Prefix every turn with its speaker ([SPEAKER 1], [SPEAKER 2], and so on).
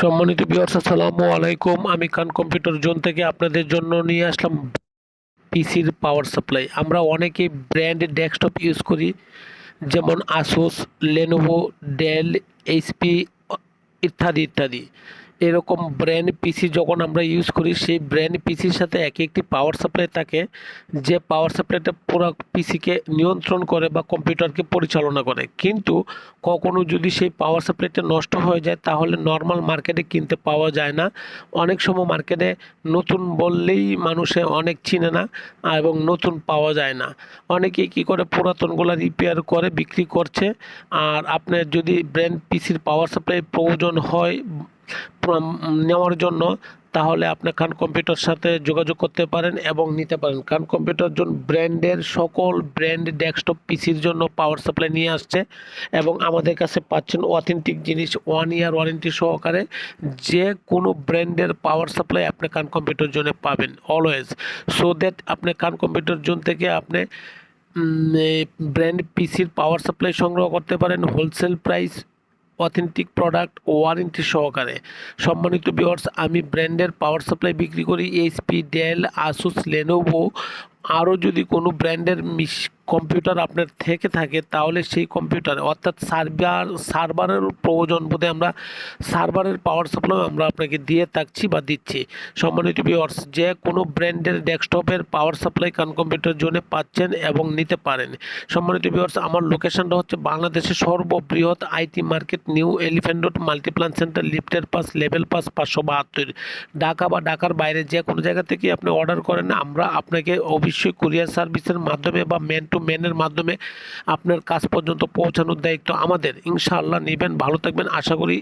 [SPEAKER 1] সম্মানিত ভিউয়ার্স, আসসালামু আলাইকুম। আমি খান কম্পিউটার জোন থেকে আপনাদের জন্য নিয়ে আসলাম পিসির পাওয়ার সাপ্লাই। আমরা অনেকেই ব্র্যান্ডের ডেস্কটপ ইউজ করি, যেমন আসুস, লেনোভো, ডেল, এইচপি ইত্যাদি ইত্যাদি। এরকম ব্র্যান্ড পিসি যখন আমরা ইউজ করি, সেই ব্র্যান্ড পিসির সাথে একটি পাওয়ার সাপ্লাই থাকে, যে পাওয়ার সাপ্লাইটা পুরো পিসিকে নিয়ন্ত্রণ করে বা কম্পিউটারকে পরিচালনা করে। কিন্তু কখনো যদি সেই পাওয়ার সাপ্লাইটা নষ্ট হয়ে যায়, তাহলে নর্মাল মার্কেটে কিনতে পাওয়া যায় না। অনেক সময় মার্কেটে নতুন বললেই মানুষে অনেক চিনে না, এবং নতুন পাওয়া যায় না। অনেকেই কী করে, পুরাতনগুলো রিপেয়ার করে বিক্রি করছে। আর আপনার যদি ব্র্যান্ড পিসির পাওয়ার সাপ্লাই প্রয়োজন হয় নেওয়ার জন্য, তাহলে আপনি খান কম্পিউটার সাথে যোগাযোগ করতে পারেন এবং নিতে পারেন। খান কম্পিউটার জন্য ব্র্যান্ডের সকল ব্র্যান্ড ডেস্কটপ পিসির জন্য পাওয়ার সাপ্লাই নিয়ে আসছে, এবং আমাদের কাছে পাচ্ছেন অথেন্টিক জিনিস 1 ইয়ার ওয়ারেন্টি সহকারে। যে কোনো ব্র্যান্ডের পাওয়ার সাপ্লাই আপনি খান কম্পিউটার জোনে পাবেন অলওয়েজ। সো দ্যাট আপনি খান কম্পিউটার জোন থেকে আপনি ব্র্যান্ড পিসির পাওয়ার সাপ্লাই সংগ্রহ করতে পারেন wholesale price, authentic product, warranty সহকারে। সম্মানিত ভিউয়ার্স, আমি ব্র্যান্ডের পাওয়ার সাপ্লাই বিক্রি করি এইচপি, ডেল, আসুস, লেনোভো। আরও যদি কোনো ব্র্যান্ডের কম্পিউটার আপনার থেকে থাকে, তাহলে সেই কম্পিউটার অর্থাৎ সার্ভারের প্রয়োজন বোধে আমরা সার্ভারের পাওয়ার সাপ্লাই আমরা আপনাকে দিয়ে থাকছি বা দিচ্ছি। সম্মানিত ভিউয়ার্স, যে কোনো ব্র্যান্ডের ডেস্কটপের পাওয়ার সাপ্লাই খান কম্পিউটার জোনে পাচ্ছেন এবং নিতে পারেন। সম্মানিত ভিউয়ার্স, আমার লোকেশনটা হচ্ছে বাংলাদেশের সর্ববৃহৎ IT market, new elephant road, Multiplan centre, লিফটের পাস, লেভেল পাস 572, ঢাকা বা ঢাকার বাইরে যে কোনো জায়গা থেকে আপনি অর্ডার করেন, আমরা আপনাকে অবশ্যই কুরিয়ার সার্ভিসের মাধ্যমে বা ম্যান টু ম্যানের মাধ্যমে আপনার কাছ পর্যন্ত পৌঁছানোর দায়িত্ব আমাদের। ইনশাআল্লাহ নেবেন। ভালো থাকবেন, আশা করি